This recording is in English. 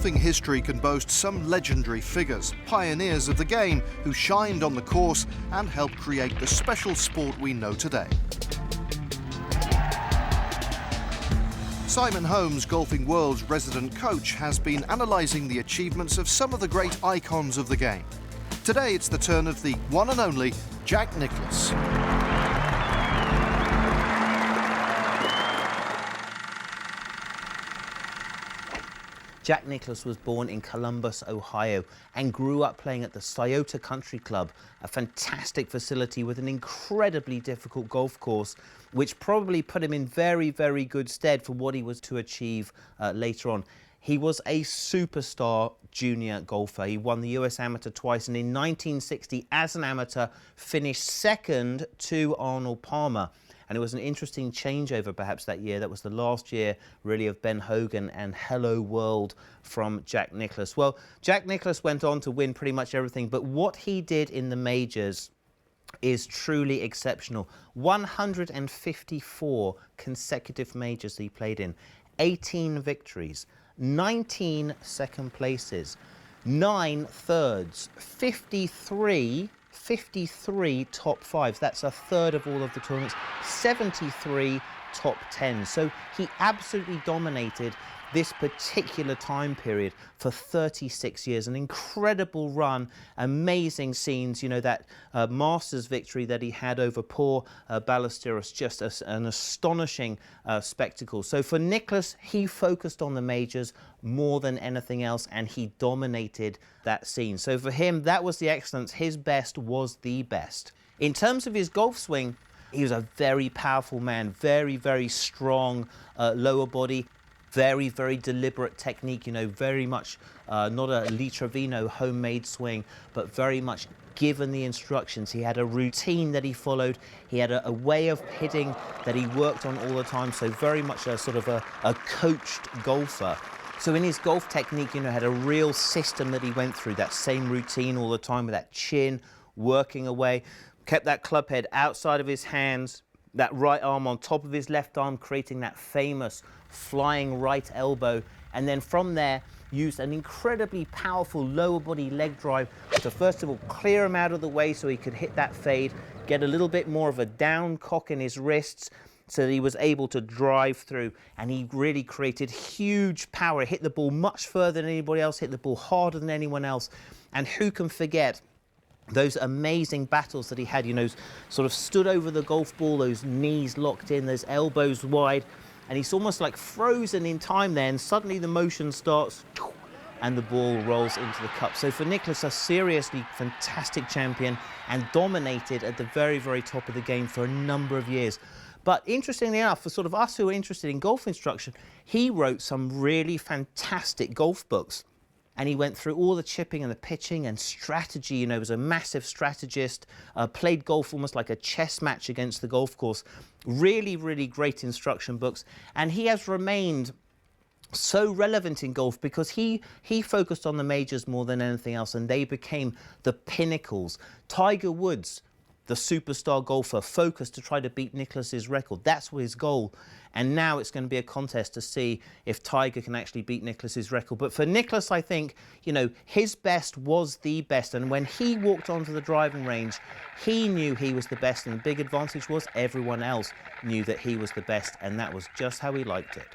golfing history can boast some legendary figures, pioneers of the game who shined on the course and helped create the special sport we know today. Simon Holmes, Golfing World's resident coach, has been analysing the achievements of some of the great icons of the game. Today it's the turn of the one and only Jack Nicklaus. Jack Nicklaus was born in Columbus, Ohio, and grew up playing at the Scioto Country Club, a fantastic facility with an incredibly difficult golf course, which probably put him in very, very good stead for what he was to achieve later on. He was a superstar junior golfer. He won the US Amateur twice, and in 1960, as an amateur, finished second to Arnold Palmer. And it was an interesting changeover perhaps that year. That was the last year really of Ben Hogan and Hello World from Jack Nicklaus. Well, Jack Nicklaus went on to win pretty much everything, but what he did in the majors is truly exceptional. 154 consecutive majors he played in, 18 victories, 19 second places, 9 thirds, 53 top fives. That's a third of all of the tournaments. 73 top 10s. So he absolutely dominated this particular time period for 36 years. An incredible run, amazing scenes. You know, that Masters victory that he had over poor Ballesteros, just an astonishing spectacle. So for Nicklaus, he focused on the majors more than anything else, and he dominated that scene. So for him, that was the excellence. His best was the best. In terms of his golf swing, he was a very powerful man, very, very strong lower body. Very, very deliberate technique, you know, very much not a Lee Trevino homemade swing, but very much given the instructions. He had a routine that he followed. He had a way of hitting that he worked on all the time. So very much a sort of a coached golfer. So in his golf technique, you know, had a real system that he went through, that same routine all the time with that chin, working away, kept that club head outside of his hands, that right arm on top of his left arm, creating that famous flying right elbow, and then from there used an incredibly powerful lower body leg drive to first of all clear him out of the way so he could hit that fade, get a little bit more of a down cock in his wrists so that he was able to drive through, and he really created huge power. Hit the ball much further than anybody else, hit the ball harder than anyone else, and who can forget those amazing battles that he had, you know, sort of stood over the golf ball, those knees locked in, those elbows wide, and he's almost like frozen in time there, and suddenly the motion starts and the ball rolls into the cup. So for Nicklaus, a seriously fantastic champion, and dominated at the very, very top of the game for a number of years. But interestingly enough, for sort of us who are interested in golf instruction, he wrote some really fantastic golf books. And he went through all the chipping and the pitching and strategy, you know, was a massive strategist, played golf almost like a chess match against the golf course. Really, really great instruction books. And he has remained so relevant in golf because he focused on the majors more than anything else, and they became the pinnacles. Tiger Woods, the superstar golfer, focused to try to beat Nicklaus's record. That's his goal. And now it's going to be a contest to see if Tiger can actually beat Nicklaus's record. But for Nicklaus, I think, you know, his best was the best. And when he walked onto the driving range, he knew he was the best. And the big advantage was everyone else knew that he was the best. And that was just how he liked it.